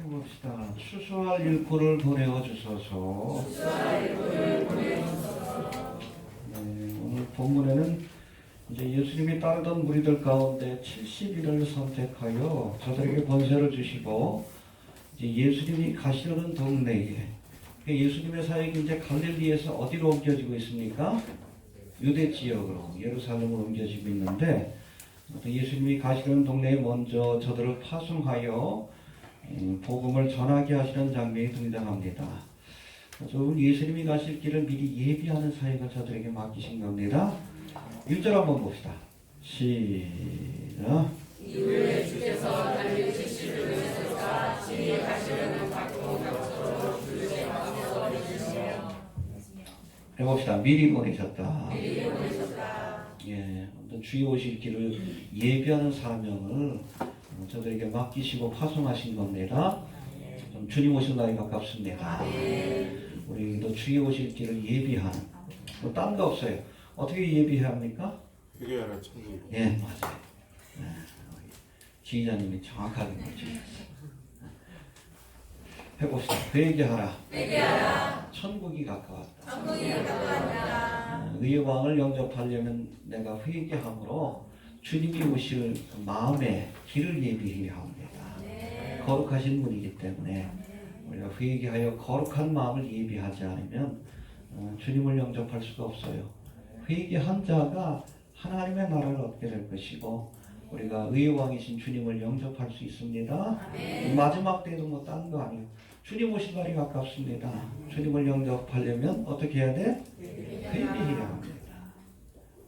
해봅시다. 추수할 일꾼을 보내어 주소서. 네, 오늘 본문에는 이제 예수님이 따르던 무리들 가운데 70인을 선택하여 저들에게 권세를 주시고 이제 예수님이 가시려는 동네에 예수님의 사역이 이제 갈릴리에서 어디로 옮겨지고 있습니까? 유대 지역으로 예루살렘으로 옮겨지고 있는데 예수님이 가시려는 동네에 먼저 저들을 파송하여 복음을 전하게 하시는 장면이 등장합니다. 예수님이 가실 길을 미리 예비하는 사역을 저들에게 맡기신 겁니다. 1절 한번 봅시다. 시작. 이후에 주께서 달리 지시를 내셨다. 진이 가시려는 각종 장소로 주의 앞에서 내주시며 해봅시다. 미리 보내셨다. 미리 보내셨다. 예, 주의 오실 길을 예비하는 사명을 저들에게 맡기시고 파송하신 겁니다. 주님 오실 날이 가깝습니다. 우리도 주의 오실 길을 예비하는 뭐 딴 거 없어요. 어떻게 예비해야 합니까? 회개하라 천국. 예, 맞아요. 네, 지휘자님이 정확하게 말씀하셨어요. 해봅시다. 회개하라. 회개하라. 천국이 가까웠다. 천국이 가까웠다. 의의 왕을 영접하려면 내가 회개함으로 주님이 오실 마음의 길을 예비해야 합니다. 거룩하신 분이기 때문에 우리가 회개하여 거룩한 마음을 예비하지 않으면 주님을 영접할 수가 없어요. 회개한 자가 하나님의 나라를 얻게 될 것이고 우리가 의의 왕이신 주님을 영접할 수 있습니다. 마지막 때도 뭐 딴 거 아니에요. 주님 오실 날이 가깝습니다. 주님을 영접하려면 어떻게 해야 돼? 회개해야 합니다.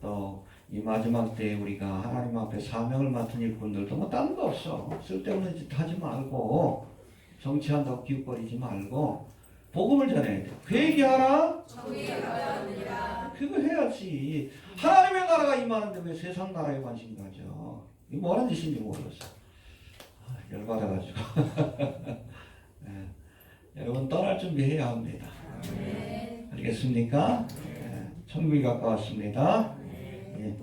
또 이 마지막 때에 우리가 하나님 앞에 사명을 맡은 일꾼들도 뭐 딴 거 없어. 쓸데없는 짓 하지 말고 정치한다고 기웃거리지 말고 복음을 전해야 돼. 회개하라. 천국이 가까웠느니라. 그거 해야지. 하나님의 나라가 임하는데 왜 세상 나라에 관심 가져? 이게 뭐라는 짓인지 모르겠어. 열받아가지고. 네. 여러분 떠날 준비해야 합니다. 알겠습니까? 네. 천국이 가까웠습니다. 예.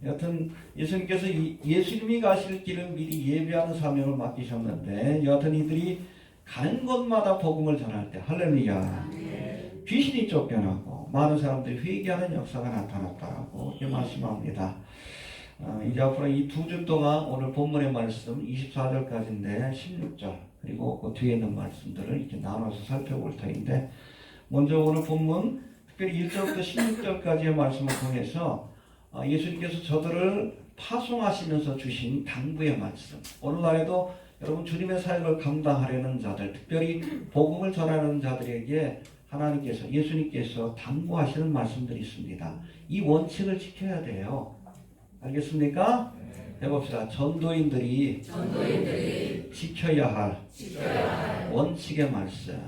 여하튼 예수님께서 예수님이 가실 길은 미리 예비하는 사명을 맡기셨는데 여하튼 이들이 가는 곳마다 복음을 전할 때 할렐루야 귀신이 쫓겨나고 많은 사람들이 회개하는 역사가 나타났다고 이렇게 말씀합니다. 이제 앞으로 이 2주 동안 오늘 본문의 말씀 24절까지인데 16절 그리고 그 뒤에 있는 말씀들을 이렇게 나눠서 살펴볼 터인데 먼저 오늘 본문 특별히 1절부터 16절까지의 말씀을 통해서 예수님께서 저들을 파송하시면서 주신 당부의 말씀 오늘날에도 여러분 주님의 사역을 감당하려는 자들 특별히 복음을 전하는 자들에게 하나님께서 예수님께서 당부하시는 말씀들이 있습니다. 이 원칙을 지켜야 돼요. 알겠습니까? 해봅시다. 전도인들이 지켜야 할 원칙의 말씀.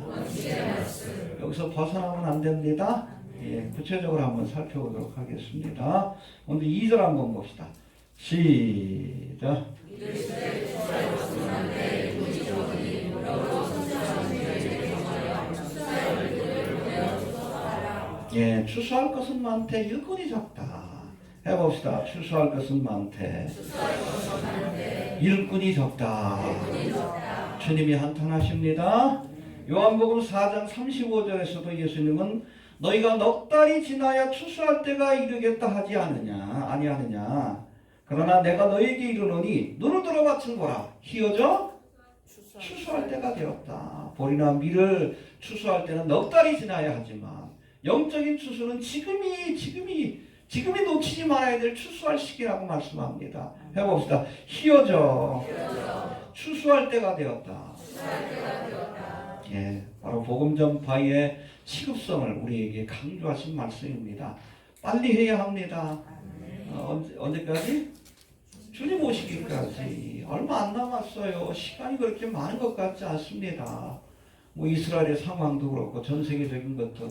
여기서 벗어나면 안 됩니다. 예, 구체적으로 한번 살펴보도록 하겠습니다. 오늘 2절 한번 봅시다. 시작. 예, 추수할 것은 많되 일꾼이 적다. 해봅시다. 추수할 것은 많되 일꾼이 적다. 주님이 한탄하십니다. 요한복음 4장 35절에서도 예수님은 너희가 넉 달이 지나야 추수할 때가 이르겠다 하지 아니하느냐. 그러나 내가 너희에게 이르노니 눈을 들어 받친 거라. 희어져 추수할 때가 되었다. 보리나 밀을 추수할 때는 넉 달이 지나야 하지만 영적인 추수는 지금이 놓치지 말아야 될 추수할 시기라고 말씀합니다. 해봅시다. 희어져 추수할 때가 되었다. 예, 바로 복음 전파의 시급성을 우리에게 강조하신 말씀입니다. 빨리 해야 합니다. 언제까지? 주님 오시기까지 얼마 안 남았어요. 시간이 그렇게 많은 것 같지 않습니다. 뭐 이스라엘의 상황도 그렇고 전 세계적인 것도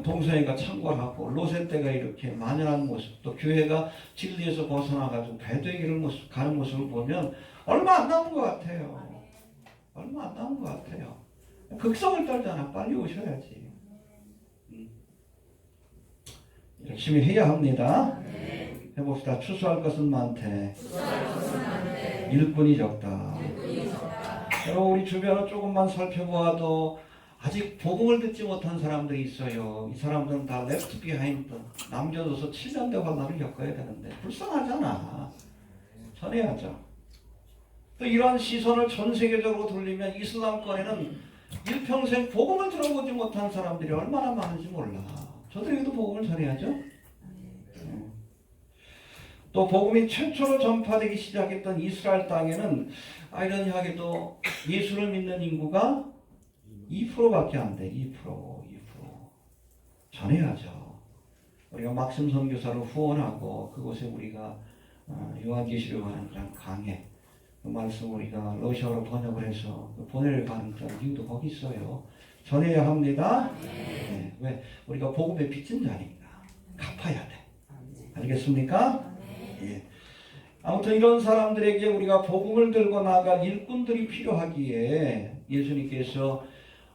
동성애가 창궐하고 로세 때가 이렇게 만연한 모습 또 교회가 진리에서 벗어나가지고 배도의 길을 가는 모습을 보면 얼마 안 남은 것 같아요. 얼마 안 남은 것 같아요. 극성을 떨잖아. 빨리 오셔야지. 열심히 해야 합니다. 해봅시다. 추수할 것은 많되 일꾼이 적다. 여러분 우리 주변을 조금만 살펴보아도 아직 복음을 듣지 못한 사람들이 있어요. 이 사람들은 다 left behind, 남겨둬서 7년대 환란을 겪어야 되는데 불쌍하잖아. 전해야죠. 또 이러한 시선을 전 세계적으로 돌리면 이슬람권에는 일평생 복음을 들어보지 못한 사람들이 얼마나 많은지 몰라. 저들에게도 복음을 전해야죠. 또 복음이 최초로 전파되기 시작했던 이스라엘 땅에는 아이러니하게도 예수를 믿는 인구가 2%밖에 안 돼. 2%. 전해야죠. 우리가 막심 선교사로 후원하고 그곳에 우리가 요한계시록 하는 그런 강해 그 말씀 우리가 러시아어로 번역을 해서 보내려가는 그런 이유도 거기 있어요. 전해야 합니다. 네. 왜? 우리가 복음의 빚진 자니까 갚아야 돼. 알겠습니까? 예. 아무튼 이런 사람들에게 우리가 복음을 들고 나갈 일꾼들이 필요하기에 예수님께서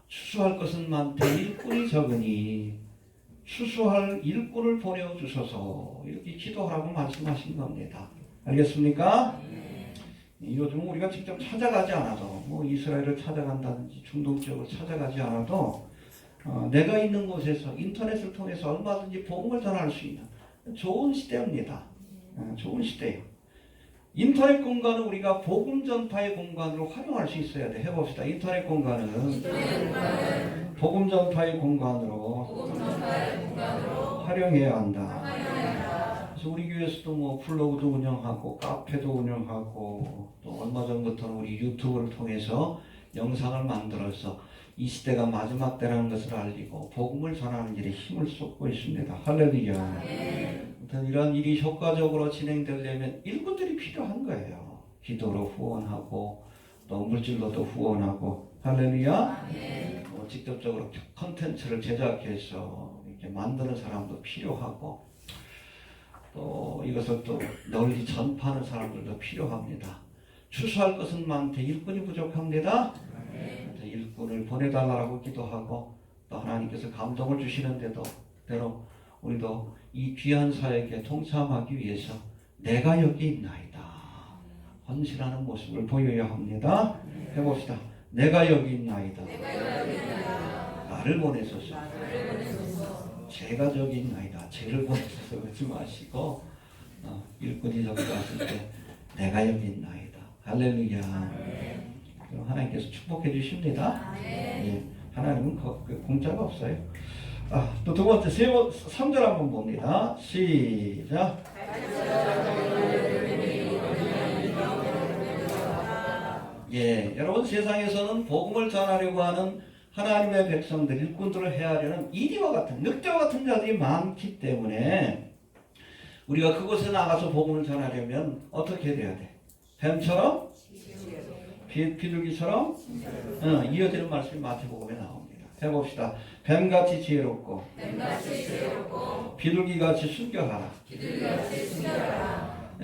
추수할 것은 많되 일꾼이 적으니 추수할 일꾼을 보내주셔서 이렇게 기도하라고 말씀하신 겁니다. 알겠습니까? 요즘 우리가 직접 찾아가지 않아도 뭐 이스라엘을 찾아간다든지 중동 지역을 찾아가지 않아도 내가 있는 곳에서 인터넷을 통해서 얼마든지 복음을 전할 수 있는 좋은 시대입니다. 좋은 시대예요. 인터넷 공간은 우리가 복음 전파의 공간으로 활용할 수 있어야 돼. 해봅시다. 인터넷 공간은 복음 전파의 공간으로 활용해야 한다. 그래서 우리 교회에서도 뭐 블로그도 운영하고 카페도 운영하고 또 얼마 전부터는 우리 유튜브를 통해서 영상을 만들어서 이 시대가 마지막 때라는 것을 알리고 복음을 전하는 일에 힘을 쏟고 있습니다. 할렐루야. 이런 일이 효과적으로 진행되려면 일꾼들이 필요한 거예요. 기도로 후원하고 또 물질로도 후원하고 할렐루야. 직접적으로 컨텐츠를 제작해서 이렇게 만드는 사람도 필요하고 또 이것을 또 널리 전파하는 사람들도 필요합니다. 추수할 것은 많되 일꾼이 부족합니다. 일꾼을 보내달라고 기도하고 또 하나님께서 감동을 주시는데도 때로 우리도 이 귀한 사역에 동참하기 위해서 내가 여기 있나이다 헌신하는 모습을 보여야 합니다. 해봅시다. 내가 여기 있나이다. 나를 보내소서. 제가 저기 있나이다. 죄를 보내소서 그러지 마시고 일꾼이 저기 왔을 때 내가 여기 있나이다. 할렐루야. 그럼 하나님께서 축복해 주십니다. 예, 하나님은 공짜가 없어요. 또 두 번째 3절 한번 봅니다. 시작. 예, 여러분 세상에서는 복음을 전하려고 하는 하나님의 백성들, 일꾼들을 헤아려는 이리와 같은 늑대와 같은 자들이 많기 때문에 우리가 그곳에 나가서 복음을 전하려면 어떻게 돼야 돼? 뱀처럼? 비둘기처럼? 이어지는 말씀이 마태복음에 나옵니다. 해봅시다. 뱀같이 지혜롭고 비둘기같이 순결하라.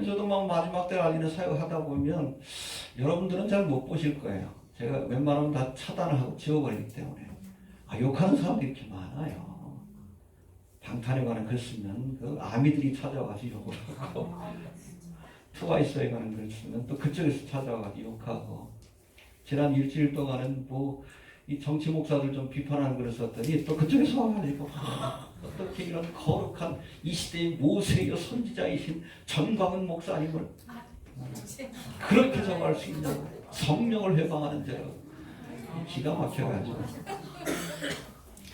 저도 막 마지막 때 알리는 사역을 하다 보면 여러분들은 잘 못 보실 거예요. 제가 웬만하면 다 차단을 하고 지워버리기 때문에 욕하는 사람들이 이렇게 많아요. 방탄에 관한 글 쓰면 그 아미들이 찾아와서 욕을 하고 트와이스에 관한 글 쓰면 또 그쪽에서 찾아와서 욕하고 지난 일주일 동안은 뭐 이 정치 목사들 좀 비판하는 글을 썼더니 또 그쪽에서 와가지고 어떻게 이런 거룩한 이 시대의 모세의 선지자이신 전광훈 목사님을 그렇게 정할 수 있는 성령을 회방하는 자가 기가 막혀가지고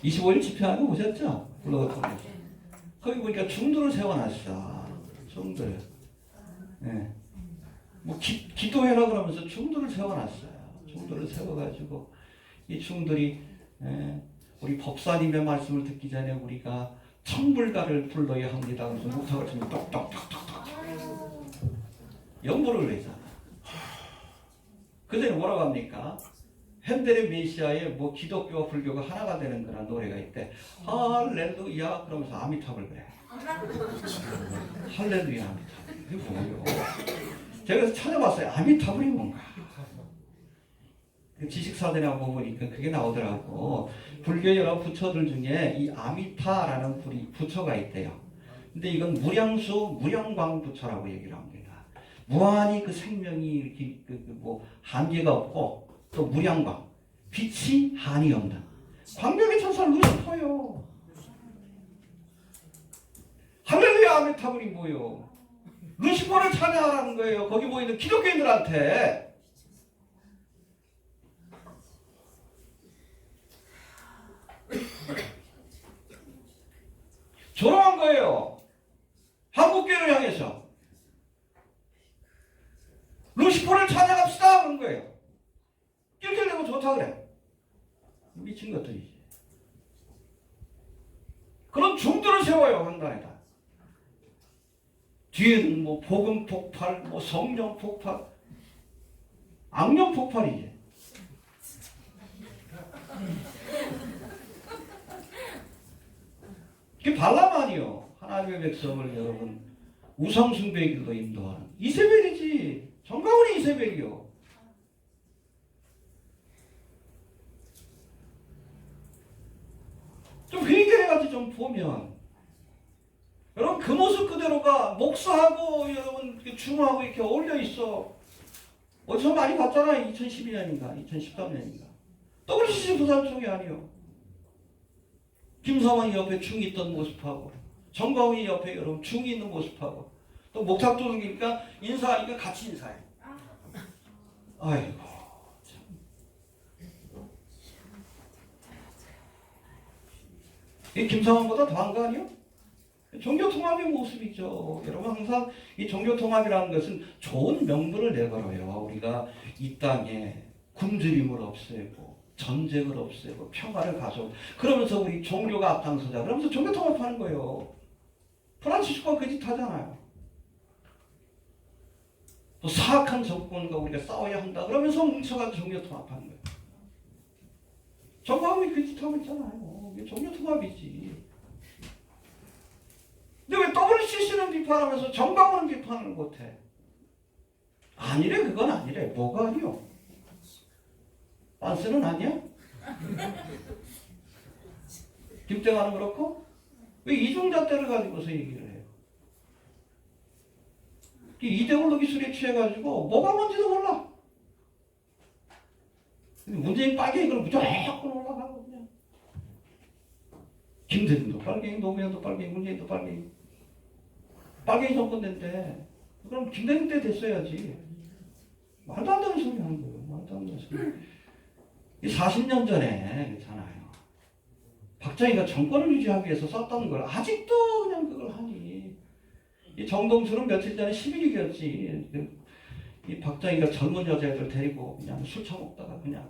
25일 집회하는 거 보셨죠? 블로그 통해서 거기 보니까 중도를 세워놨어. 중도를 뭐 기도해라 그러면서 중도를 세워놨어요. 중도를 세워가지고 이 중들이 우리 법사님의 말씀을 듣기 전에 우리가 청불가를 불러야 합니다. 그래서 목탁을 치면 똑똑똑똑똑 연보를 외잖아. 그전에 뭐라고 합니까? 핸델의 메시아에 뭐 기독교와 불교가 하나가 되는 그런 노래가 있대. 할렐루야 그러면서 아미탑을 그래. 할렐루야 아미탑. 이게 뭐예요? 제가 그래서 찾아봤어요. 아미탑이 뭔가. 지식사전에 보니까 그게 나오더라고. 불교 여러 부처들 중에 이 아미타라는 부처가 있대요. 근데 이건 무량수 무량광 부처라고 얘기를 합니다. 무한히 그 생명이 이렇게 뭐 한계가 없고 또 무량광, 빛이 한이 없는 광명의 천사 루시퍼요. 할렐루야 아메타불이 뭐요? 루시퍼를 찬양하라는 거예요. 거기 모이는 기독교인들한테. 조롱한 거예요. 한국교회를 향해서 루시퍼를 찬양합시다 그런 거예요. 낄낄대고 좋다 그래. 미친 것들이지. 그런 중들을 세워요 한단에다. 뒤에는 뭐 복음 폭발, 뭐 성령 폭발, 악령 폭발이지. 그게 발람아니요. 하나님의 백성을 여러분 우상숭배의 길로 인도하는 이세벨이지. 정가훈이 이세벨이요. 좀 회개해가지고 좀 보면 여러분 그 모습 그대로가 목사하고 여러분 중하고 이렇게 어울려 있어. 어디서 많이 봤잖아요. 2012년인가 2013년인가 WCC 부산 쪽이 아니요. 김사원이 옆에 중이 있던 모습하고 정광훈이 옆에 여러분 중이 있는 모습하고 또 목탁도둑이니까 인사하니까 같이 인사해. 아이고 참. 이 김사원보다 더한 거 아니요? 종교통합의 모습이죠. 여러분 항상 이 종교통합이라는 것은 좋은 명분을 내걸어요. 우리가 이 땅에 굶주림을 없애고 전쟁을 없애고 평화를 가져오고 그러면서 우리 종교가 앞장서자 그러면서 종교통합하는 거예요. 프란치스코가 그 짓 하잖아요. 또 사악한 정권과 우리가 싸워야 한다 그러면서 뭉쳐가지고 종교통합하는 거예요. 정광훈이 그 짓 하고 있잖아요. 이게 종교통합이지. 근데 왜 WCC는 비판하면서 정광훈은 비판을 못해? 아니래 그건 아니래. 뭐가 아니요? 빤스는 아니야? 김태환은 그렇고? 왜 이중잣대를 가지고서 얘기를 해요? 이데올로기 술에 취해가지고 뭐가 뭔지도 몰라. 문재인 빨갱이 그럼 무조건 올라가고 그냥. 김대중도 빨갱이, 노무현도 빨갱이, 문재인도 빨갱이. 빨갱이 정권 된대. 그럼 김대중 때 됐어야지. 말도 안 되는 소리 하는 거예요. 말도 안 되는 소리. 40년 전에 그렇잖아요. 박정희가 정권을 유지하기 위해서 썼던 걸 아직도 그냥 그걸 하니. 이 정동수는 며칠 전에 11일이었지. 이 박정희가 젊은 여자애들 데리고 그냥 술 처먹다가 그냥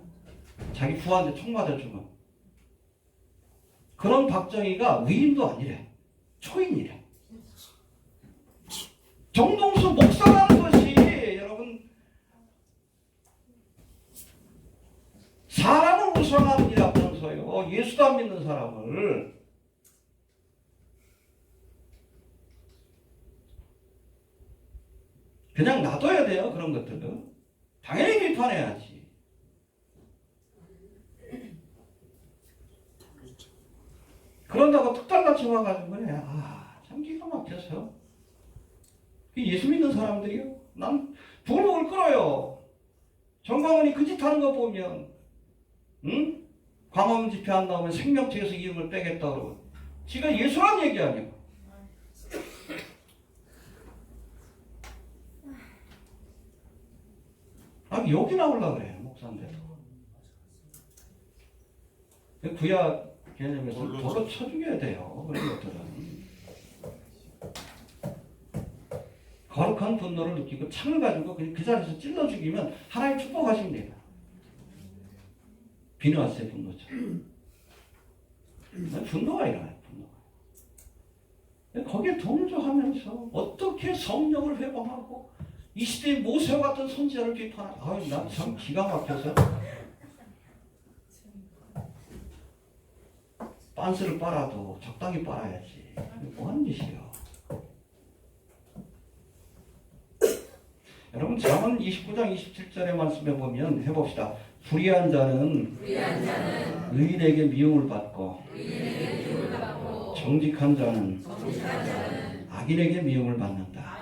자기 부하한테 총 맞아 죽은. 그런 박정희가 위인도 아니래. 초인이래. 정동수 목사라는 것이 여러분 사람을 우상하는 일 앞장서요. 예수도 안 믿는 사람을. 그냥 놔둬야 돼요. 그런 것들은. 당연히 비판해야지. 그런다고 특달같이 와가지고 그래. 아, 참 기가 막혀서. 예수 믿는 사람들이요. 난 부글부글 끓어요. 정광훈이 그 짓 하는 거 보면 응? 광화문 집회 안 나오면 생명책에서 이름을 빼겠다 그러고 지가 예수란 얘기 아니야. 아, 여기 나오려고 그래. 목사인데도. 구약 개념에서 도로 쳐 죽여야 돼요. 그런 것들은. 거룩한 분노를 느끼고 창을 가지고 그 자리에서 찔러 죽이면 하나님 축복하십니다. 비누아스의 분노처럼. 분노가 일어나요. 분노가. 거기에 동조하면서 어떻게 성령을 회방하고 이 시대의 모세와 같은 선지자를 비판하고 아유 난 참 기가 막혀서 빤스를 빨아도 적당히 빨아야지. 뭐 하는 짓이요. 여러분 잠언 29장 27절의 말씀에 보면 해봅시다. 불의한 자는 의인에게 미움을 받고 정직한 자는 악인에게 미움을 받는다.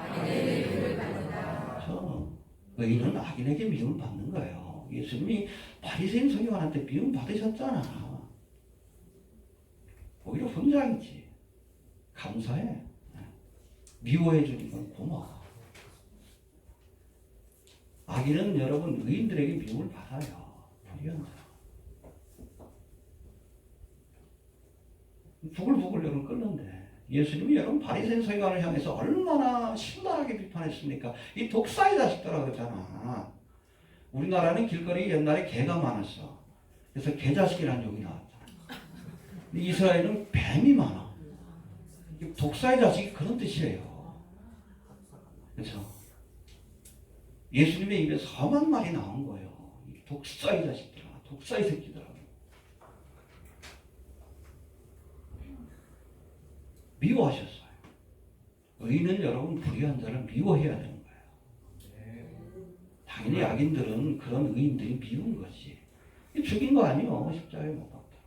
그렇죠? 의인은 악인에게 미움을 받는 거예요. 예수님이 바리새인 서기관한테 미움 받으셨잖아. 오히려 훈장이지. 감사해. 미워해 주니까 고마워. 악인은 여러분 의인들에게 미움을 받아요. 불의한 자. 부글부글 여러분 끓는데 예수님이 여러분 바리새인 서기관을 향해서 얼마나 신랄하게 비판했습니까? 이 독사의 자식들아 그러잖아. 우리나라는 길거리에 옛날에 개가 많았어. 그래서 개자식이라는 욕이 나왔잖아. 이스라엘은 뱀이 많아. 독사의 자식이 그런 뜻이에요. 그렇죠? 예수님의 입에서 험한 말이 나온 거예요. 독사의 자식들아, 독사의 새끼들아. 미워하셨어요. 의인은 여러분 불의한 자를 미워해야 되는 거예요. 당연히 악인들은 그런 의인들이 미운 거지. 죽인 거 아니요. 십자가에 못 박더라.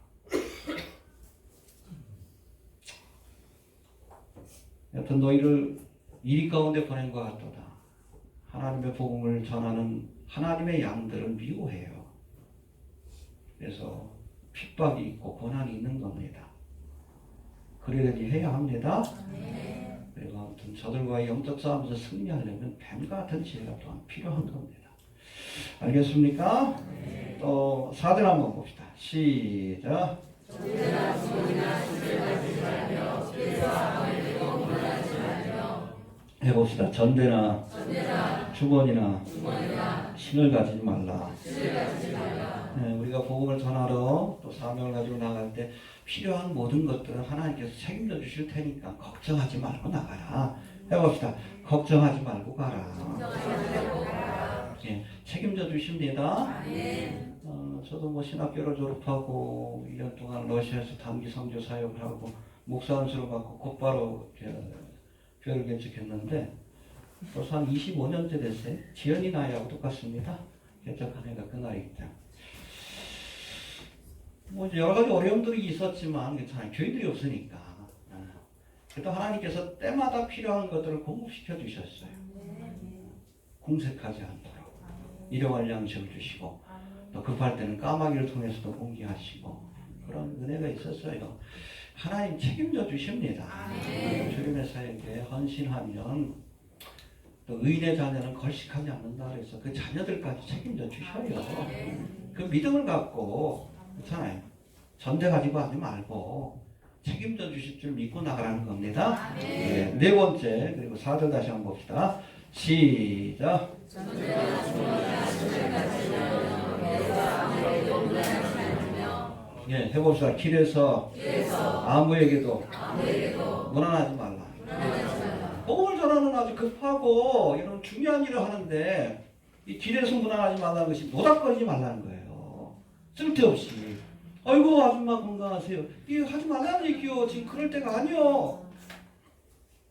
여튼 너희를 이리 가운데 보낸 것 같도다. 하나님의 복음을 전하는 하나님의 양들을 미워해요. 그래서 핍박이 있고 고난이 있는 겁니다. 그래야지 해야 합니다. 그리고 아무튼 저들과의 영적 싸움에서 승리하려면 뱀 같은 지혜가 또한 필요한 겁니다. 알겠습니까? 또 4절 한번 봅시다. 시작. 해봅시다. 전대나 주번이나 신을 가지지 말라. 네, 우리가 복음을 전하러 또 사명을 가지고 나갈 때 필요한 모든 것들은 하나님께서 책임져 주실 테니까 걱정하지 말고 나가라. 해봅시다. 걱정하지 말고 가라. 예, 책임져 주십니다. 저도 뭐 신학교를 졸업하고 1년 동안 러시아에서 단기 선교 사역을 하고 목사 안수를 받고 곧바로 교회를 개척했는데 벌써 한 25년째 됐어요. 지연이 나이하고 똑같습니다. 개척한 해가 그 나이기 때문에. 뭐 여러 가지 어려움들이 있었지만 괜찮아요. 교인들이 없으니까. 그래도 하나님께서 때마다 필요한 것들을 공급시켜 주셨어요. 궁색하지 않도록 일용할 양식을 주시고 또 급할 때는 까마귀를 통해서도 공기하시고 그런 은혜가 있었어요. 하나님 책임져 주십니다. 주님의 사역에 헌신하면 또 의인의 자녀는 걸식하지 않는다 그래서 그 자녀들까지 책임져 주셔요. 그 믿음을 갖고 그렇잖아요. 전대 가지고 하지 말고 책임져 주실 줄 믿고 나가라는 겁니다. 네 번째 그리고 4절 다시 한번 봅시다. 시작. 예, 해봅시다. 길에서 아무에게도 무난하지 말라. 복음을 전하는 아주 급하고 이런 중요한 일을 하는데 이 길에서 무난하지 말라는 것이 노닥거리지 말라는 거예요. 쓸데없이. 아이고 아줌마 건강하세요. 이거 하지 말라는 얘기요. 지금 그럴 때가 아니요.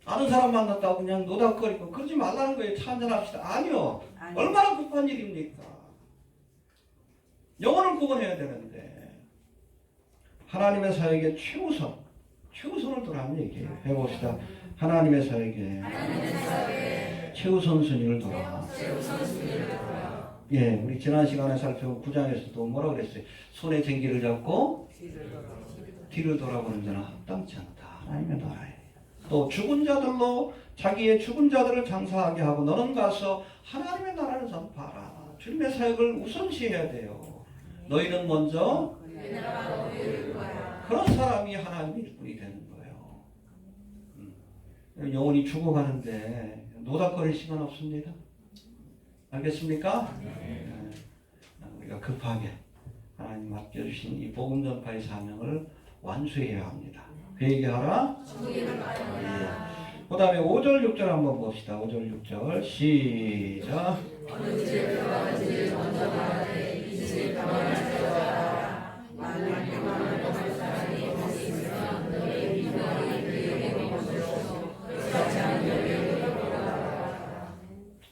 아는 사람 만났다고 그냥 노닥거리고 그러지 말라는 거예요. 차 한잔합시다. 아니요. 얼마나 급한 일입니까? 영혼을 구원해야 되는데 하나님의 사역에 최우선을 두라는 얘기예요. 해봅시다. 하나님의 사역에 최우선 순위를 두라. 예, 우리 지난 시간에 살펴본 9장에서도 뭐라 그랬어요? 손에 쟁기를 잡고 뒤를 돌아보는 자는 합당치 않다. 하나님의 나라에. 또 죽은 자들로 자기의 죽은 자들을 장사하게 하고 너는 가서 하나님의 나라를 전파하라. 주님의 사역을 우선시해야 돼요. 너희는 먼저 그런 사람이 하나님의 일꾼이 되는 거예요. 영혼이 죽어가는데 노닥거릴 시간 없습니다. 알겠습니까? 우리가 급하게 하나님 맡겨주신 이 복음 전파의 사명을 완수해야 합니다. 회개하라. 그 다음에 5절 6절 한번 봅시다. 5절 6절 시작. 어느 집에 들어가는지 먼저 말하되 이 집이 평안할 때와 만일 평안을 범할 사람이 거기 있으면 너의 미명이 그에게 머물고 그렇지 않으면 너에게 돌아가라.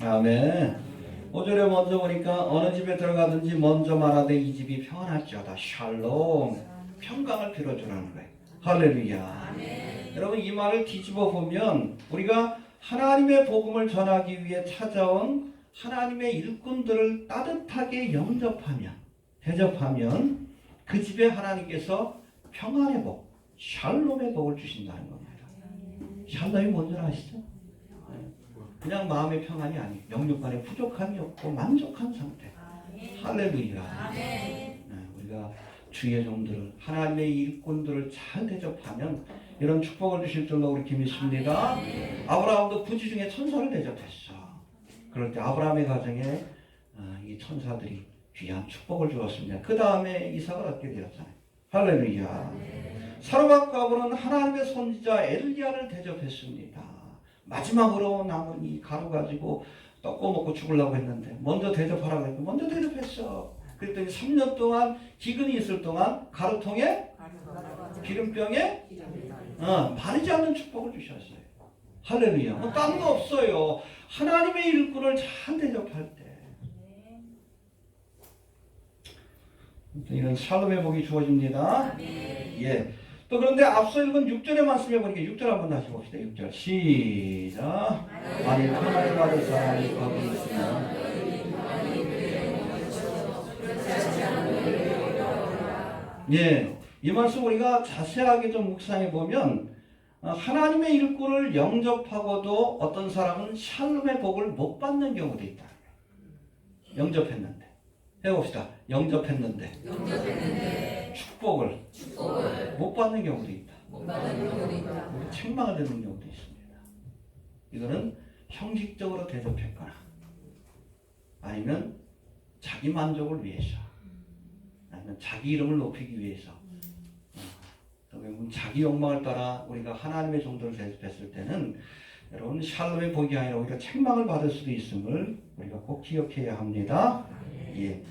아멘. 5절에 먼저 보니까 어느 집에 들어가든지 먼저 말하되 이 집이 평안할지어다. 샬롬. 평강을 빌어주라는 거예요. 할렐루야. 아멘. 여러분 이 말을 뒤집어 보면 우리가 하나님의 복음을 전하기 위해 찾아온 하나님의 일꾼들을 따뜻하게 영접하면, 대접하면 그 집에 하나님께서 평안의 복, 샬롬의 복을 주신다는 겁니다. 샬롬이 뭔지 아시죠? 그냥 마음의 평안이 아니에요. 영육간에 부족함이 없고 만족한 상태. 할렐루야. 우리가 주의 종들을, 하나님의 일꾼들을 잘 대접하면 이런 축복을 주실 줄로 우리 믿습니다. 아브라함도 부지 중에 천사를 대접했어. 그럴 때 아브라함의 가정에 이 천사들이 귀한 축복을 주었습니다. 그 다음에 이삭을 얻게 되었잖아요. 할렐루야. 사르밧과 아브는 하나님의 선지자 엘리야를 대접했습니다. 마지막으로 남은 이 가루 가지고 떡 먹고 죽으려고 했는데 먼저 대접하라고 했고 먼저 대접했어. 그랬더니 3년 동안 기근이 있을 동안 가루통에 기름병에 바르지 않는 축복을 주셨어요. 할렐루야. 뭐 딴 거 없어요. 하나님의 일꾼을 잘 대접할 때 이런 샬롬의 복이 주어집니다. 예. 또 그런데 앞서 읽은 6절의 말씀에 보니까 6절 한번 다시 봅시다. 6절 시작. 만일 평안을 받을 사람이 거기 있으면 예, 이 말씀 우리가 자세하게 좀 묵상해 보면 하나님의 일꾼을 영접하고도 어떤 사람은 샬롬의 복을 못 받는 경우도 있다. 영접했는데 해봅시다. 영접했는데 축복을 못 받는 경우도 있다. 책망을 듣는 경우도 있습니다. 이거는 형식적으로 대접했거나 아니면 자기 만족을 위해서 아니면 자기 이름을 높이기 위해서 자기 욕망을 따라 우리가 하나님의 종들을 대접했을 때는 여러분 샬롬의 복이 아니라 우리가 책망을 받을 수도 있음을 우리가 꼭 기억해야 합니다. 예.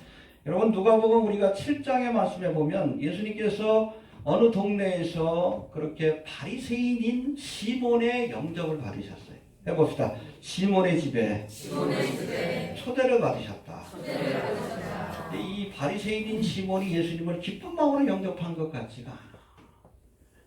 여러분 누가복음 우리가 7장의 말씀에 보면 예수님께서 어느 동네에서 그렇게 바리새인인 시몬의 영접을 받으셨어요. 해봅시다. 시몬의 집에 초대를 받으셨다. 이 바리새인인 시몬이 예수님을 기쁜 마음으로 영접한 것 같지가 않아.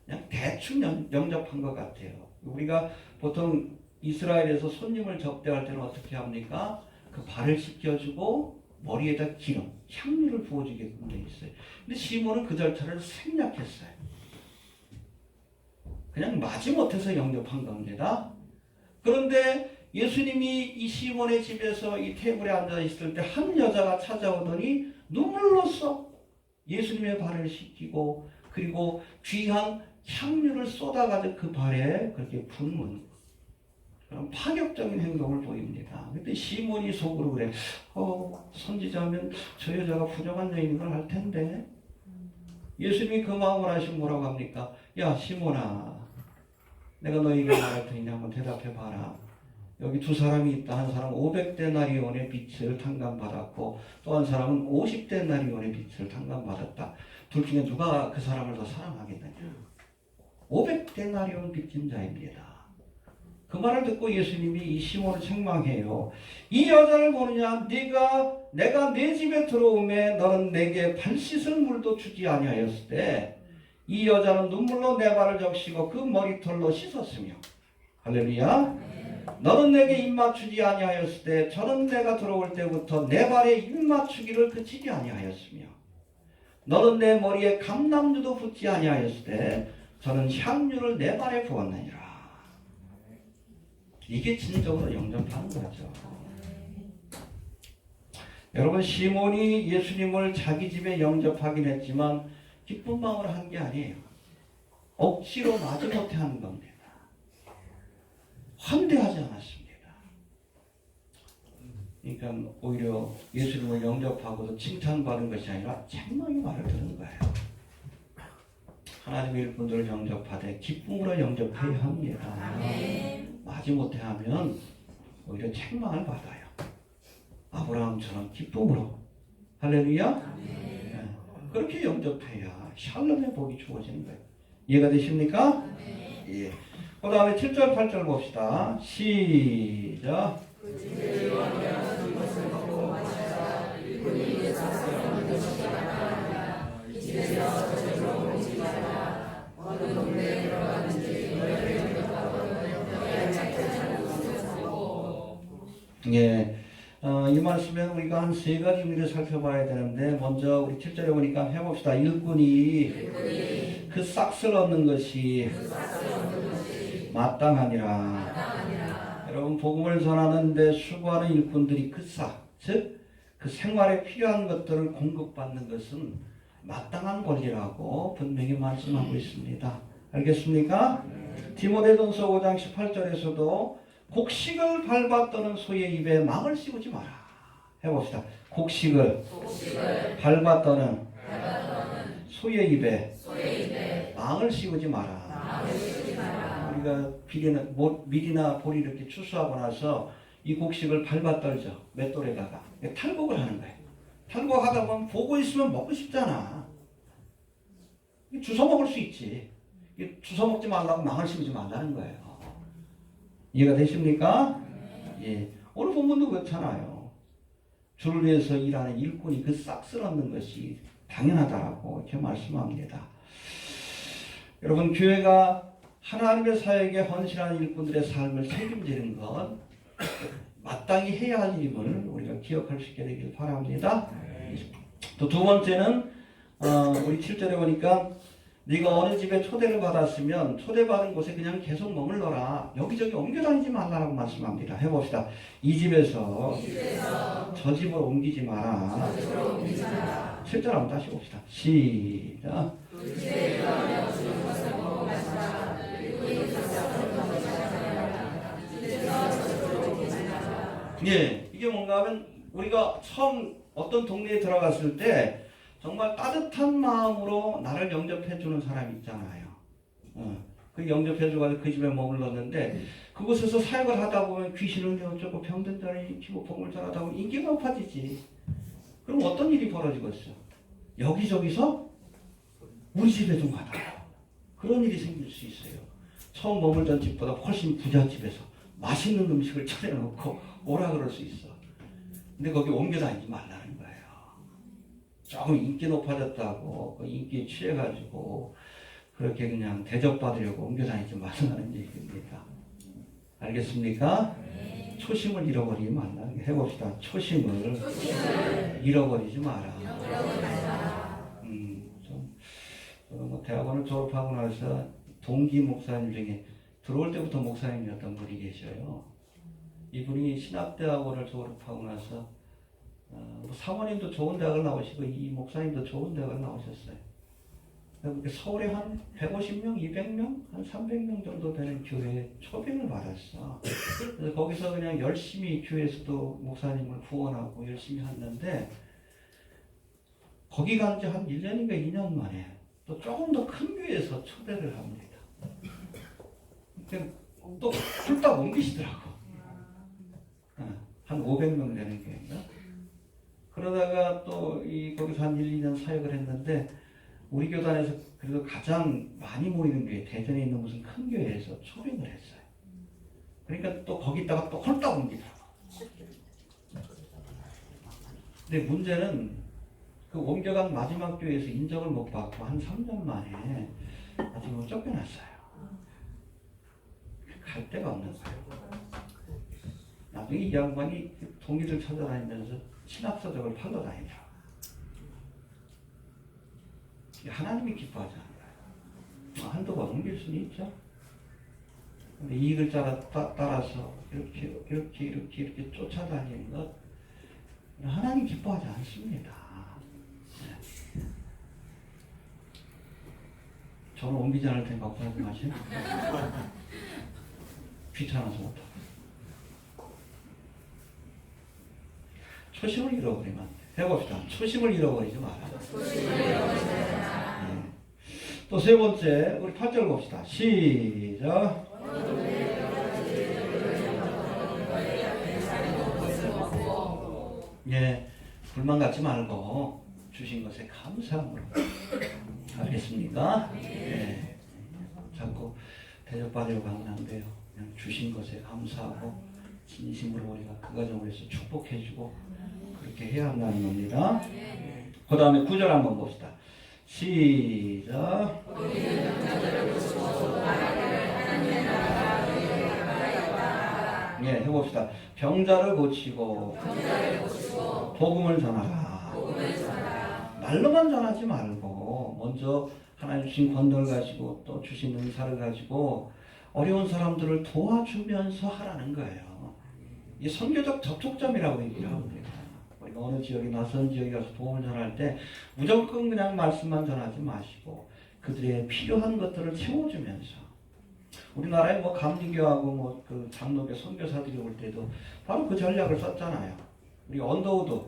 그냥 대충 영접한 것 같아요. 우리가 보통 이스라엘에서 손님을 접대할 때는 어떻게 합니까? 그 발을 씻겨주고 머리에다 기름, 향유를 부어주게끔 돼 있어요. 근데 시몬은 그 절차를 생략했어요. 그냥 마지못해서 영접한 겁니다. 그런데 예수님이 이 시몬의 집에서 이 테이블에 앉아 있을 때 한 여자가 찾아오더니 눈물로써 예수님의 발을 씻기고 그리고 귀한 향유를 쏟아가지고 그 발에 그렇게 붓는 그런 파격적인 행동을 보입니다. 그때 시몬이 속으로 그래. 선지자면 저 여자가 부정한 여인인 걸 알 텐데. 예수님이 그 마음을 아시고 뭐라고 합니까? 야 시몬아, 내가 너에게 말할 테니 한번 대답해 봐라. 여기 두 사람이 있다. 한 사람은 500데나리온의 빚을 탕감받았고 또 한 사람은 50데나리온의 빚을 탕감받았다. 둘 중에 누가 그 사람을 더 사랑하겠느냐? 500데나리온 빚진 자입니다. 그 말을 듣고 예수님이 이 시몬을 책망해요. 이 여자를 보느냐? 내가 내 집에 들어오매 너는 내게 발 씻을 물도 주지 아니하였을 때 이 여자는 눈물로 내 발을 적시고 그 머리털로 씻었으며 할렐루야. 너는 내게 입 맞추지 아니하였을 때 저는 내가 들어올 때부터 내 발에 입 맞추기를 그치지 아니하였으며 너는 내 머리에 감람주도 붓지 아니하였을 때 저는 향유를 내 발에 부었느니라. 이게 진정으로 영접하는 거죠. 여러분 시몬이 예수님을 자기 집에 영접하긴 했지만 기쁜 마음으로 한 게 아니에요. 억지로 마지못해 하는 겁니다. 환대하지 않았습니다. 그러니까 오히려 예수님을 영접하고도 칭찬받은 것이 아니라 책망의 말을 들은 거예요. 하나님의 일꾼들을 영접하되 기쁨으로 영접해야 합니다. 마지못해 하면 오히려 책망을 받아요. 아브라함처럼 기쁨으로. 할렐루야. 네. 그렇게 영접해야 샬롬의 복이 주어지는 거예요. 이해가 되십니까? 예. 그 다음에 7절 8절 봅시다. 시작. 예, 이 말씀에는 우리가 한 세 가지 의미를 살펴봐야 되는데 먼저 우리 7절에 보니까 해봅시다. 일꾼이 그 싹을 얻는 것이 마땅하니라. 여러분 복음을 전하는데 수고하는 일꾼들이 그 싹, 즉 그 생활에 필요한 것들을 공급받는 것은 마땅한 권리라고 분명히 말씀하고 있습니다. 알겠습니까? 디모데전서 5장 18절에서도 곡식을 밟았더는 소의 입에 망을 씌우지 마라. 해봅시다. 곡식을 밟았더는 소의 입에 망을 씌우지 마라. 우리가 밀이나 볼이 이렇게 추수하고 나서 이 곡식을 밟아 떨죠. 맷돌에다가 탈곡을 하는 거예요. 탈곡하다 보면 보고 있으면 먹고 싶잖아. 주워 먹을 수 있지. 주워 먹지 말라고 망을 씌우지 말라는 거예요. 이해가 되십니까? 예. 오늘 본문도 그렇잖아요. 주를 위해서 일하는 일꾼이 그 싹을 얻는 것이 당연하다라고 이렇게 말씀합니다. 여러분 교회가 하나님의 사역에 헌신하는 일꾼들의 삶을 책임지는 것 마땅히 해야 할 일임을 우리가 기억할 수 있게 되길 바랍니다. 또 두 번째는 우리 7절에 보니까 네가 어느 집에 초대를 받았으면 초대받은 곳에 그냥 계속 머물러라. 여기저기 옮겨 다니지 말라라고 말씀합니다. 해봅시다. 이 집에서 저 집으로 옮기지 마라. 7절 한번 다시 봅시다. 시작. 예, 이게 뭔가 하면 우리가 처음 어떤 동네에 들어갔을 때 정말 따뜻한 마음으로 나를 영접해 주는 사람이 있잖아요. 그 영접해 줘가지고 그 집에 머물렀는데 그곳에서 사역을 하다 보면 귀신을 어쩌고 병든 자를 일으키고 복음을 전하다 보면 인기가 높아지지. 그럼 어떤 일이 벌어지겠어? 여기저기서 우리 집에 좀 가다. 그런 일이 생길 수 있어요. 처음 머물던 집보다 훨씬 부잣집에서 맛있는 음식을 차려놓고 오라 그럴 수 있어. 근데 거기 옮겨 다니지 말라는 거예요. 조금 인기 높아졌다고 그 인기에 취해가지고 그렇게 그냥 대접받으려고 옮겨 다니지 말라는 얘기입니다. 알겠습니까? 네. 초심을 잃어버리지 말라는 게 해봅시다. 초심을 잃어버리지 마라. 뭐 대학원을 졸업하고 나서 동기 목사님 중에 들어올 때부터 목사님이었던 분이 계셔요. 이분이 신학대학원을 졸업하고 나서 사모님도 좋은 대학을 나오시고 이 목사님도 좋은 대학을 나오셨어요. 서울에 한 150명, 200명, 한 300명 정도 되는 교회에 초빙을 받았어. 그래서 거기서 그냥 열심히 교회에서도 목사님을 후원하고 열심히 했는데 거기 간 지 한 1년인가 2년 만에 또 조금 더 큰 교회에서 초대를 합니다. 또 훌딱 옮기시더라고. 한 500명 되는 교회인가? 그러다가 또 거기서 한 1, 2년 사역을 했는데 우리 교단에서 그래도 가장 많이 모이는 교회, 대전에 있는 무슨 큰 교회에서 초빙을 했어요. 그러니까 또 거기다가 또 홀딱 옮기더라고. 근데 문제는 그 옮겨간 마지막 교회에서 인정을 못 받고 한 3년 만에 지금 쫓겨났어요. 갈 데가 없는 거예요. 나중에 이 양반이 동기들 찾아다니면서 신학서적을 팔러 다니더라고요. 하나님이 기뻐하지 않아요. 한두 번 옮길 수는 있죠. 근데 이익을 따라서 이렇게 쫓아다니는 것 하나님 기뻐하지 않습니다. 네. 저는 옮기지 않을 테니까 걱정하지 마시고 귀찮아서 못하고 초심을 잃어버리면 안 돼. 해봅시다. 초심을 잃어버리지 마라. 네. 또 세 번째 우리 8절 봅시다. 시작. 예, 불만 갖지 말고 주신 것에 감사함으로. 알겠습니까? 예. 자꾸 대접받으려고 하면 안 돼요. 그냥 주신 것에 감사하고 진심으로 우리가 그 과정을 해서 축복해주고 그렇게 해야 한다는 겁니다. 그 다음에 9절 한번 봅시다. 시작. 예, 해봅시다. 병자를 고치고 복음을 전하라. 말로만 전하지 말고 먼저 하나님 주신 권능을 가지고 또 주신 은사를 가지고 어려운 사람들을 도와주면서 하라는 거예요. 이 선교적 접촉점이라고 얘기를 합니다. 우리가 어느 지역에 낯선 지역에 가서 복음을 전할 때 무조건 그냥 말씀만 전하지 마시고 그들의 필요한 것들을 채워주면서 우리나라에 뭐 감리교하고 뭐 그 장로교 선교사들이 올 때도 바로 그 전략을 썼잖아요. 우리 언더우드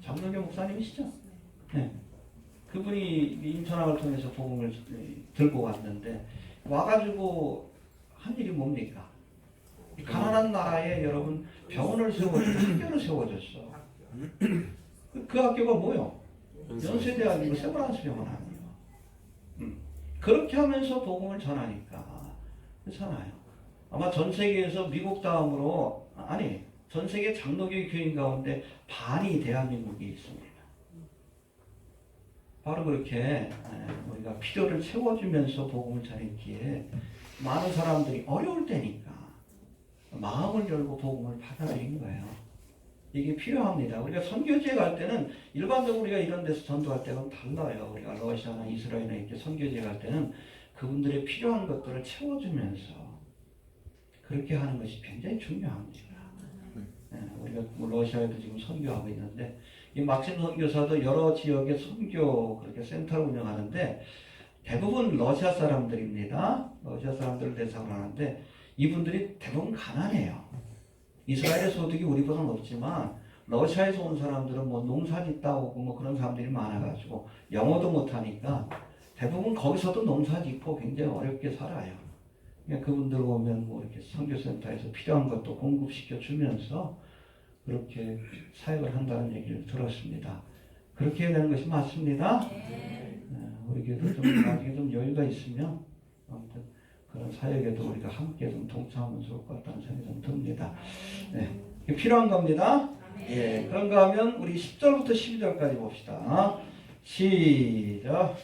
장로교 목사님이시죠? 네. 그분이 인천학을 통해서 복음을 들고 왔는데 와가지고 한 일이 뭡니까? 가난한 나라에 여러분 병원을 세워줬어, 학교를 세워줬어. 그 학교가 뭐요? 연세대학이고 세브란스 병원 아니에요. 그렇게 하면서 복음을 전하니까 그렇잖아요. 아마 전 세계에서 미국 다음으로 아니 전 세계 장로교 교인 가운데 반이 대한민국에 있습니다. 바로 그렇게 우리가 필요를 채워주면서 복음을 전했기에 많은 사람들이 어려울 때니까 마음을 열고 복음을 받아들인 거예요. 이게 필요합니다. 우리가 선교지에 갈 때는 일반적으로 우리가 이런 데서 전도할 때는 달라요. 우리가 러시아나 이스라엘에 이렇게 선교지에 갈 때는 그분들의 필요한 것들을 채워주면서 그렇게 하는 것이 굉장히 중요합니다. 우리가 러시아에도 지금 선교하고 있는데 이 막심 선교사도 여러 지역의 선교 그렇게 센터를 운영하는데 대부분 러시아 사람들입니다. 러시아 사람들을 대상으로 하는데 이분들이 대부분 가난해요. 이스라엘의 소득이 우리보다 높지만 러시아에서 온 사람들은 뭐 농사짓다 오고 뭐 그런 사람들이 많아가지고 영어도 못하니까 대부분 거기서도 농사짓고 굉장히 어렵게 살아요. 그러니까 그분들 오면 뭐 이렇게 선교센터에서 필요한 것도 공급시켜 주면서 그렇게 사역을 한다는 얘기를 들었습니다. 그렇게 해야 되는 것이 맞습니다. 우리 교회도 좀 나중에 좀 여유가 있으면 아무튼 그런 사역에도 우리가 함께 좀 동참하면 좋을 것 같다는 생각이 좀 듭니다. 네, 필요한 겁니다. 예, 그런가 하면 우리 10절부터 12절까지 봅시다. 시작.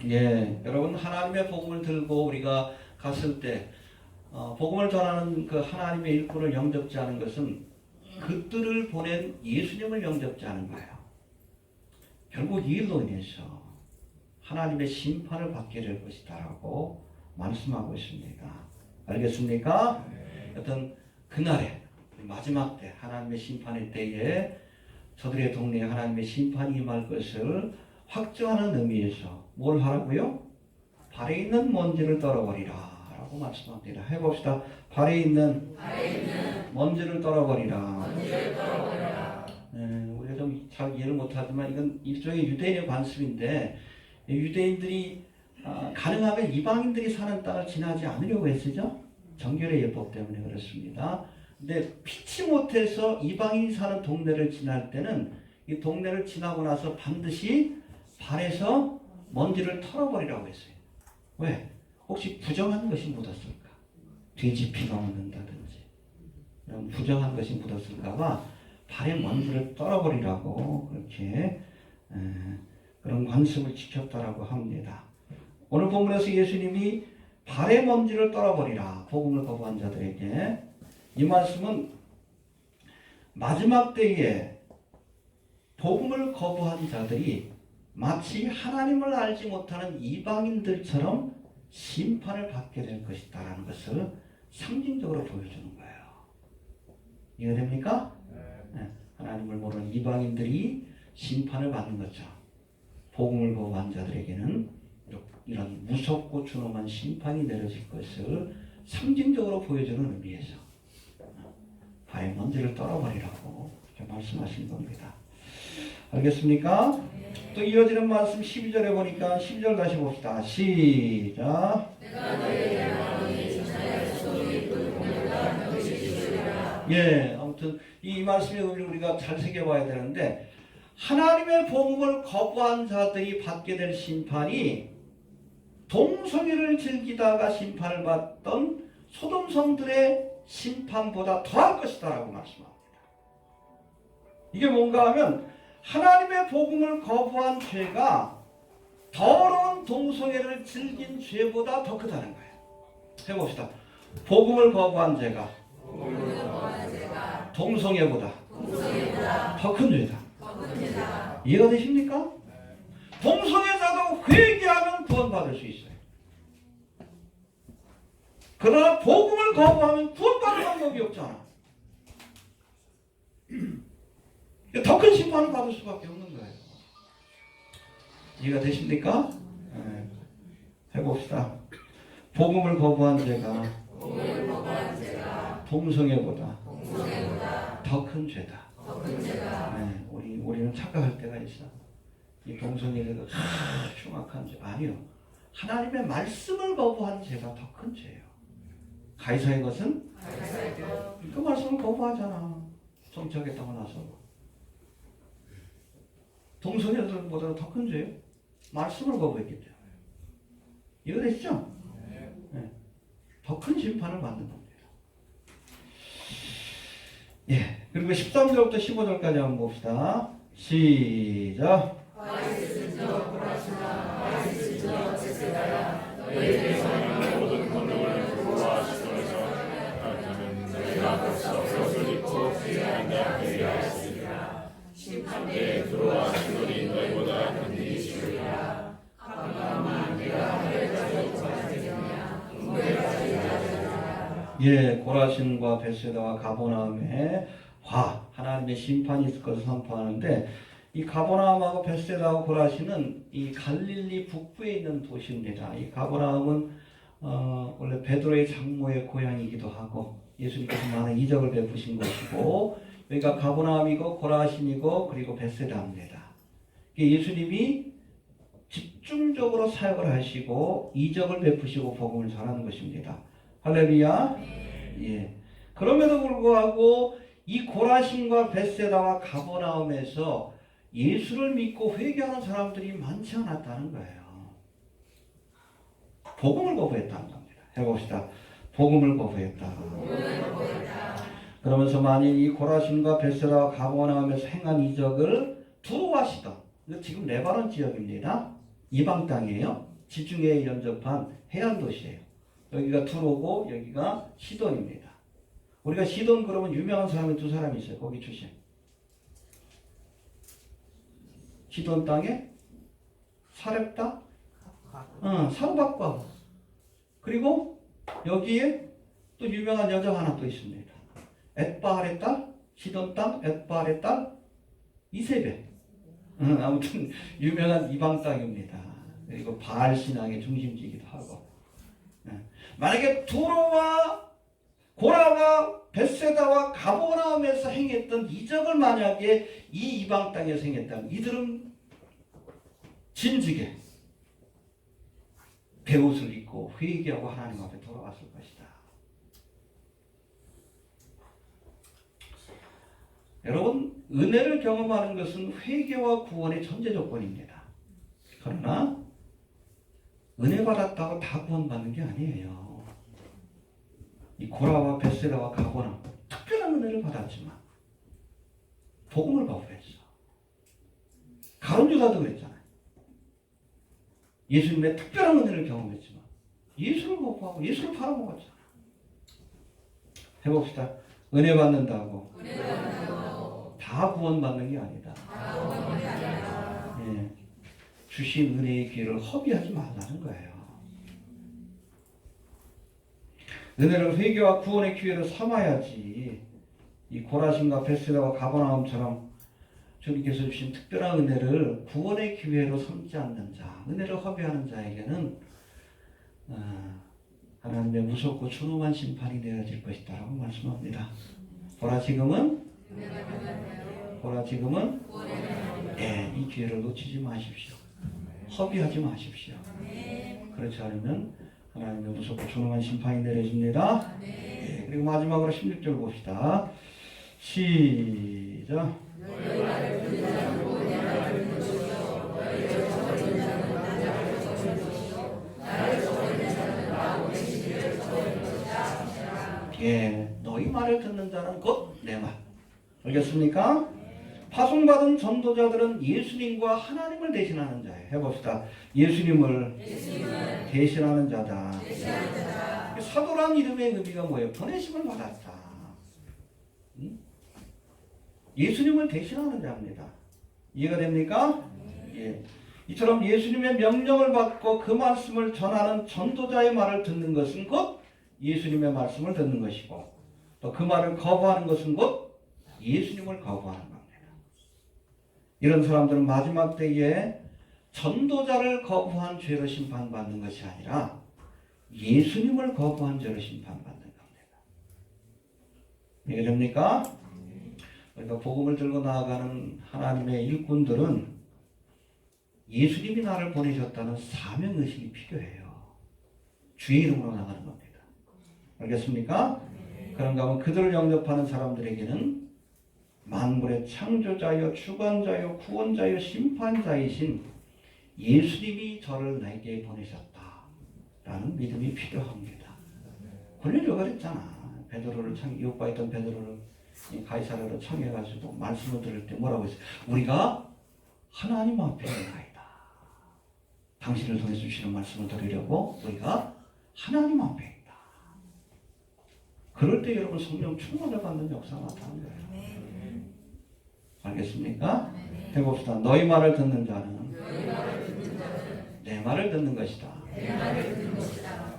예, 여러분 하나님의 복음을 들고 우리가 갔을 때 복음을 전하는 그 하나님의 일꾼을 영접지 않은 것은 그들을 보낸 예수님을 영접지 않은 거예요. 결국 이 일로 인해서 하나님의 심판을 받게 될 것이다라고 말씀하고 있습니다. 알겠습니까? 어떤 그날에 마지막 때 하나님의 심판의 때에 저들의 동네에 하나님의 심판이 임할 것을 확정하는 의미에서 뭘 하라고요? 발에 있는 먼지를 떨어버리라 라고 말씀합니다. 해봅시다. 발에 있는 먼지를 떨어버리라. 우리가 좀 잘 이해를 못하지만 이건 일종의 유대인의 관습인데 유대인들이 가능하면 이방인들이 사는 땅을 지나지 않으려고 했으죠. 정결의 예법 때문에 그렇습니다. 근데 피치 못해서 이방인이 사는 동네를 지날 때는 이 동네를 지나고 나서 반드시 발에서 먼지를 털어버리라고 했어요. 왜? 혹시 부정한 것이 묻었을까? 돼지 피가 묻는다든지 이런 부정한 것이 묻었을까봐 발에 먼지를 떨어버리라고 그렇게 그런 관습을 지켰다라고 합니다. 오늘 본문에서 예수님이 발에 먼지를 떨어버리라 복음을 거부한 자들에게 이 말씀은 마지막 때에 복음을 거부한 자들이 마치 하나님을 알지 못하는 이방인들처럼 심판을 받게 될 것이다라는 것을 상징적으로 보여주는 거예요. 이해됩니까? 네. 하나님을 모르는 이방인들이 심판을 받는 것처럼 복음을 거부한 자들에게는 이런 무섭고 준엄한 심판이 내려질 것을 상징적으로 보여주는 의미에서 발에 먼지를 떨어버리라고 이렇게 말씀하신 겁니다. 알겠습니까? 또 이어지는 말씀 12절에 보니까 12절 다시 봅시다. 시작. 예, 아무튼 이 말씀의 의미를 우리가 잘 새겨봐야 되는데 하나님의 복음을 거부한 자들이 받게 될 심판이 동성애를 즐기다가 심판을 받던 소돔 성들의 심판보다 더할 것이다라고 말씀합니다. 이게 뭔가 하면 하나님의 복음을 거부한 죄가 더러운 동성애를 즐긴 죄보다 더 크다는 거예요. 해봅시다. 복음을 거부한 죄가 동성애보다 더 큰 죄다. 이해가 되십니까? 동성애자도 회개하면 구원받을 수 있어요. 그러나 복음을 거부하면 구원받을 방법이 없잖아. 더 큰 심판을 받을 수밖에 없는 거예요. 이해가 되십니까? 네. 해봅시다. 복음을 거부한 죄가 동성애보다 더 큰 죄다. 네. 우리는 착각할 때가 있어. 이 동성애가 흉악한 죄. 아니요. 하나님의 말씀을 거부한 죄가 더 큰 죄예요. 가이사의 것은 그 말씀을 거부하잖아. 정착했다고 나서. 동성애들보다 더 큰 죄예요. 말씀을 거부했기 때문에. 이거 되시죠? 네. 더 큰 심판을 받는 겁니다. 예. 그리고 13절부터 15절까지 한번 봅시다. 시작. 심판대에 들어와 시돈이 너희보다 견디기 쉬우리라. 아브라함아 네가 하늘까지 도와주겠느냐 궁궐까지 도와주겠느냐. 예, 고라신과 벳세다와 가버나움에 하나님의 심판이 있을 것을 선포하는데, 이 가버나움하고 벳세다와 고라신은 이 갈릴리 북부에 있는 도시입니다. 이 가버나움은 원래 베드로의 장모의 고향이기도 하고 예수님께서 많은 이적을 베푸신 곳이고, 여기가 가버나움이고 고라신이고 그리고 벳세다입니다. 예수님이 집중적으로 사역을 하시고 이적을 베푸시고 복음을 전하는 것입니다. 할렐루야. 예. 그럼에도 불구하고 이 고라신과 벳세다와 가버나움에서 예수를 믿고 회개하는 사람들이 많지 않았다는 거예요. 복음을 거부했다는 겁니다. 해봅시다. 복음을 거부했다. 그러면서 만일 이 고라신과 벳세다와 가버나움에서 행한 이적을 두로와 시돈, 지금 레바논 지역입니다. 이방 땅이에요. 지중해에 연접한 해안 도시예요. 여기가 두로고 여기가 시돈입니다. 우리가 시돈 그러면 유명한 사람이 두 사람이 있어요. 거기 출신. 시돈 땅에 사렙다, 사르밧과, 그리고 여기에 또 유명한 여자 하나 또 있습니다. 엣바알의 딸, 시돈 땅 엣바알의 딸 이세벨. 아무튼 유명한 이방 땅입니다. 그리고 바알 신앙의 중심지이기도 하고. 만약에 두로와 고라와 벳세다와 가버나움에서 행했던 이적을 만약에 이 이방 땅에서 행했다면 이들은 진즉에 베옷을 입고 회개하고 하나님 앞에 돌아왔을 것이다. 여러분, 은혜를 경험하는 것은 회개와 구원의 전제 조건입니다. 그러나 은혜 받았다고 다 구원받는 게 아니에요. 이 고라와 벳세다와 가버나움 특별한 은혜를 받았지만 복음을 거부했어. 가룟 유다도 그랬잖아요. 예수님의 특별한 은혜를 경험했지만 예수를 거부하고 예수를 팔아먹었잖아. 해봅시다. 은혜 받는다고 다 구원받는 게 아니다. 예. 주신 은혜의 기회를 허비하지 말라는 거예요. 은혜를 회개와 구원의 기회를 삼아야지. 이 고라신과 벳세다와 가버나움처럼 주님께서 주신 특별한 은혜를 구원의 기회로 삼지 않는 자, 은혜를 허비하는 자에게는 하나님의 무섭고 준엄한 심판이 내려질 것이다 라고 말씀합니다. 보라 지금은 이 기회를 놓치지 마십시오. 허비하지 마십시오. 그렇지 않으면 하나님의 무섭고 준엄한 심판이 내려집니다. 예, 그리고 마지막으로 16절 봅시다. 시작. 나를 예, 너희 말을 듣는 자는 곧 내 말. 알겠습니까? 파송받은 전도자들은 예수님과 하나님을 대신하는 자예요. 해봅시다. 예수님을 대신하는 자다. 사도란 이름의 의미가 뭐예요? 보내심을 받았다. 응? 예수님을 대신하는 자입니다. 이해가 됩니까? 예. 이처럼 예수님의 명령을 받고 그 말씀을 전하는 전도자의 말을 듣는 것은 곧 예수님의 말씀을 듣는 것이고, 또 그 말을 거부하는 것은 곧 예수님을 거부하는 겁니다. 이런 사람들은 마지막 때에 전도자를 거부한 죄로 심판받는 것이 아니라 예수님을 거부한 죄로 심판받는 겁니다. 이해됩니까? 그러니까 복음을 들고 나아가는 하나님의 일꾼들은 예수님이 나를 보내셨다는 사명의식이 필요해요. 주의 이름으로 나가는 겁니다. 알겠습니까? 그런가 하면 그들을 영접하는 사람들에게는 만물의 창조자여 주관자여 구원자여 심판자이신 예수님이 저를 내게 보내셨다라는 믿음이 필요합니다. 고넬료가 그랬잖아. 베드로를 이웃과 있던 베드로를 가이사랴로 청해가지고 말씀을 들을 때 뭐라고 했어요? 우리가 하나님 앞에 있나이다. 당신을 통해서 주시는 말씀을 들으려고 우리가 하나님 앞에 있다. 그럴 때 여러분 성령 충만을 받는 역사가 나타나는 거예요. 알겠습니까? 해봅시다. 너희 말을 듣는 자는 내 말을 듣는 것이다.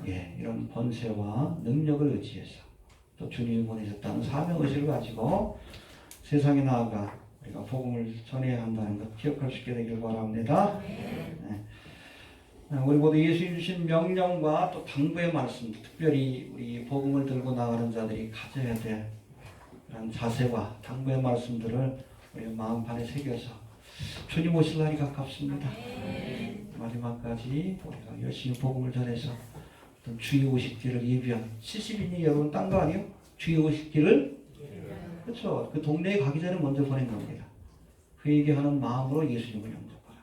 예, 이런 번세와 능력을 의지해서 또 주님이 보내셨다는 사명의식을 가지고 세상에 나아가 우리가 복음을 전해야 한다는 것 기억할 수 있게 되길 바랍니다. 네. 우리 모두 예수님 주신 명령과 또 당부의 말씀, 특별히 우리 복음을 들고 나가는 자들이 가져야 될 그런 자세와 당부의 말씀들을 우리 마음판에 새겨서 주님 오실 날이 가깝습니다. 마지막까지 우리가 열심히 복음을 전해서 어떤 주의 오실 길을 예비한 70인이 여러분 딴 거 아니에요? 주의 오실 길을 그렇죠. 그 동네에 가기 전에 먼저 보낸 겁니다. 그에게 하는 마음으로 예수님을 영접하라.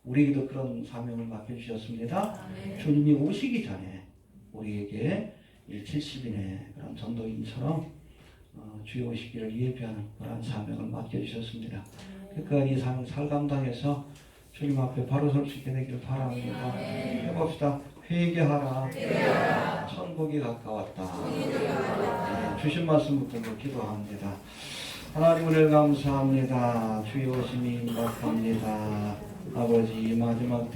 우리에게도 그런 사명을 맡겨주셨습니다. 주님이 오시기 전에 우리에게 70인의 그런 전도인처럼 주의 오시기를 예비하는 그런 사명을 맡겨주셨습니다. 그러니까 이 사명 잘 감당해서 주님 앞에 바로 설 수 있게 되기를 바랍니다. 해봅시다. 회개하라. 천국이 가까웠다. 네, 주신 말씀 붙들고 기도합니다. 하나님 은혜를 감사합니다. 주의 오심이 임박합니다. 아버지 마지막